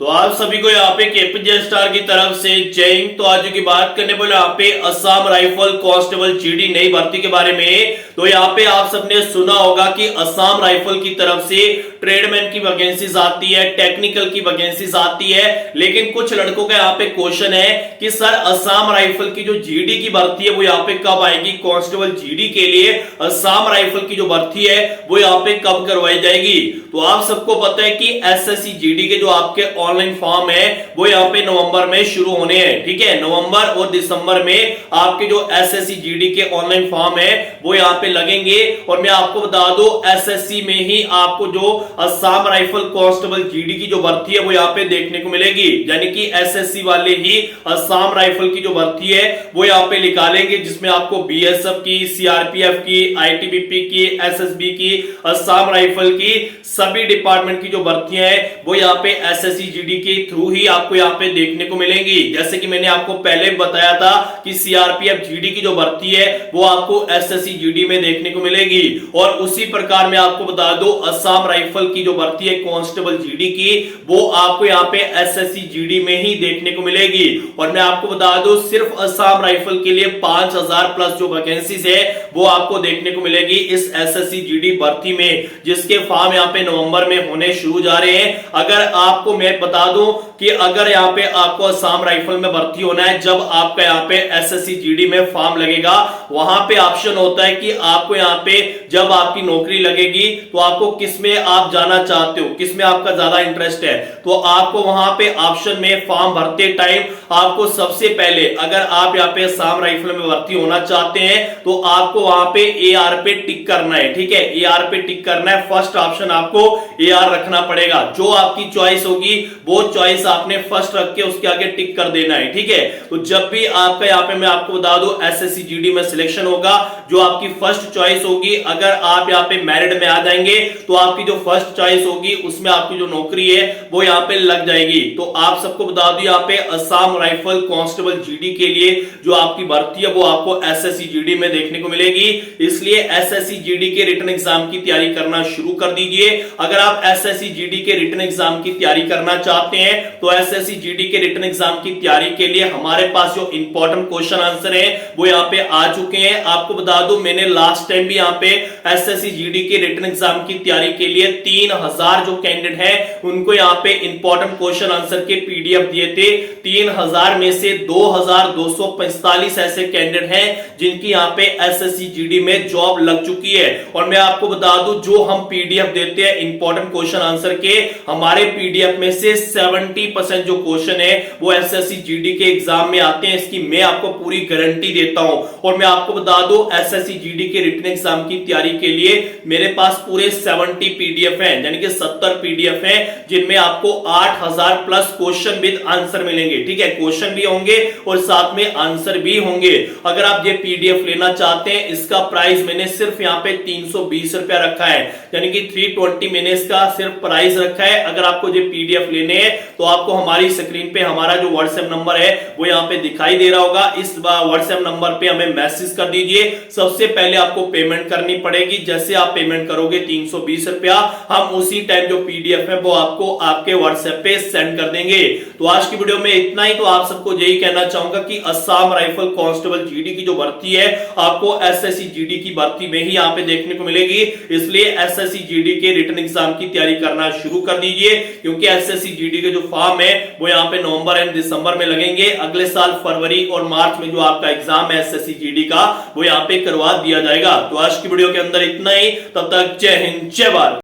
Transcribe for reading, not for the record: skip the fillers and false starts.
तो आप सभी को यहाँ पे केपीजे स्टार की तरफ से जय हिंद। तो आज की बात करने वाले यहाँ पे असम राइफल कांस्टेबल जीडी नई भर्ती के बारे में। तो यहाँ पे आप सबने सुना होगा कि असम राइफल की तरफ से ट्रेडमैन की वैकेंसीज आती है, टेक्निकल की वैकेंसीज आती है, लेकिन कुछ लड़कों का यहाँ पे क्वेश्चन है कि सर असम राइफल की जो जीडी की भर्ती है वो यहाँ पे कब आएगी, कांस्टेबल जीडी के लिए असम राइफल की जो भर्ती है वो यहाँ पे कब करवाई जाएगी। तो आप सबको पता है कि एसएससी जीडी के जो आपके ऑनलाइन फॉर्म है वो यहाँ पे नवंबर में शुरू होने हैं। ठीक है, नवंबर और दिसंबर में आपके जो एसएससी जीडी के ऑनलाइन फॉर्म है वो यहाँ पे लगेंगे। और मैं आपको बता दूं एसएससी में ही आपको जो असम राइफल कांस्टेबल जीडी की जो भर्ती है वो यहाँ पे देखने को मिलेगी, यानी कि एसएससी वाले ही असम राइफल की जो भर्ती है वो यहाँ पे निकालेंगे, जिसमें आपको बीएसएफ की, सीआरपीएफ की, आईटीबीपी की, एसएसबी की, असम राइफल की सभी डिपार्टमेंट की जो भर्तियां हैं वो यहाँ पे एसएससी जीडी के थ्रू ही आपको यहाँ पे देखने को मिलेंगी। जैसे कि मैंने आपको पहले बताया था कि सीआरपीएफ जीडी की जो भर्ती है वो आपको एसएससी जीडी में देखने को मिलेगी। और उसी प्रकार मैं आपको बता दूं असम राइफल की जो भर्ती है कांस्टेबल जीडी की वो आपको यहाँ पे एसएससी जीडी में ही देखने को मिलेगी। और मैं आपको बता दूं सिर्फ असम राइफल के लिए 5000 प्लस जो वैकेंसीज है वो आपको देखने को मिलेगी इस एसएससी जीडी भर्ती में, जिसके फॉर्म यहाँ पे नवंबर में होने शुरू जा रहे हैं। अगर आपको मैं बता दूं कि अगर यहाँ पे आपको असम राइफल में भर्ती होना है, जब आपका यहाँ पे एसएससी जीडी में फॉर्म लगेगा वहां पे ऑप्शन होता है कि आपको यहाँ पे जब आपकी नौकरी लगेगी तो आपको किस में आप जाना चाहते हो, किस में आपका ज्यादा इंटरेस्ट है। तो आपको वहां पे ऑप्शन में फॉर्म भरते टाइम आपको सबसे पहले अगर आप यहाँ पे असम राइफल में भर्ती होना चाहते हैं तो आपको वहां पे एआर पे टिक करना है। ठीक है, एआर पे टिक करना है, फर्स्ट ऑप्शन आपको एआर रखना पड़ेगा। जो आपकी चॉइस होगी वो चॉइस आपने फर्स्ट रख के उसके आगे टिक कर देना है। ठीक है, तो जब भी आपका यहाँ पे मैं आपको बता दूं एसएससी जीडी में सिलेक्शन होगा, जो आपकी फर्स्ट चॉइस होगी, अगर आप यहाँ पे मेरिट में आ जाएंगे तो आपकी जो फर्स्ट चॉइस होगी उसमें आपकी जो नौकरी है वो यहाँ पे लग जाएगी। तो आप सबको बता दूं यहाँ पे असम राइफल कांस्टेबल जीडी के लिए जो आपकी भर्ती है वो आपको एसएससी जीडी में देखने को मिलेगी। इसलिए एसएससी जीडी के रिटन एग्जाम की तैयारी करना शुरू कर दीजिए। अगर आप एसएससी जीडी के रिटन एग्जाम की तैयारी करना चाहते हैं तो एसएससी जीडी के रिटन एग्जाम की तैयारी के लिए हमारे पास जो इंपॉर्टेंट क्वेश्चन आंसर है वो यहाँ पे आ चुके हैं। आपको बता दूं मैंने लास्ट टाइम भी यहाँ पे एसएससी जीडी के रिटन एग्जाम की तैयारी के लिए 3000 जो कैंडिडेट हैं उनको यहाँ पे इंपॉर्टेंट क्वेश्चन आंसर के पीडीएफ दिए थे। 3000 में से 2245 ऐसे कैंडिडेट हैं जिनकी यहाँ पे एसएससी जीडी में जॉब लग चुकी है। और मैं आपको बता दूं जो हम पीडीएफ देते हैं इंपॉर्टेंट क्वेश्चन आंसर के, हमारे पीडीएफ में से 70% जो क्वेश्चन है वो एसएससी जीडी के एग्जाम में आते हैं। इसकी मैं आपको पूरी गारंटी देता हूं। और मैं आपको बता दूं एसएससी जीडी के रिटन एग्जाम की तैयारी के लिए मेरे पास पूरे 70 पीडीएफ हैं, यानी कि 70 पीडीएफ हैं जिनमें आपको 8000 प्लस क्वेश्चन विद आंसर मिलेंगे। ठीक है, क्वेश्चन भी होंगे और साथ में आंसर भी होंगे। अगर आप ये पीडीएफ लेना चाहते हैं इसका प्राइस मैंने सिर्फ यहाँ पे 320 रुपया रखा है, यानी कि 320 मैंने इसका सिर्फ प्राइस रखा है। अगर आपको ये पीडीएफ लेने हैं तो आपको हमारी स्क्रीन पे हमारा जो व्हाट्सएप नंबर है वो यहाँ पे दिखाई दे रहा होगा, इस व्हाट्सएप नंबर पे हमें मैसेज कर दीजिए। सबसे पहले आपको पेमेंट करनी पड़ेगी, जैसे आप पेमेंट करोगे 320 रुपया, हम उसी टाइम जो पीडीएफ है वो आपको आपके व्हाट्सएप पे सेंड कर देंगे। तो आज की वीडियो में इतना ही। तो आप सबको यही कहना चाहूंगा कि असम राइफल कांस्टेबल जीडी की जो भर्ती है आपको एसएससी जीडी की भर्ती में ही यहाँ पे देखने को मिलेगी। इसलिए एसएससी जीडी के रिटन एग्जाम की तैयारी करना शुरू कर दीजिए, क्योंकि एसएससी जीडी के जो फॉर्म है वो यहाँ पे नवंबर एंड दिसंबर में लगेंगे। अगले साल फरवरी और मार्च में जो आपका एग्जाम है एसएससी जीडी का वो यहाँ पे करवा दिया जाएगा। तो आज की वीडियो के अंदर इतना ही, तब तक जय हिंद जय भारत।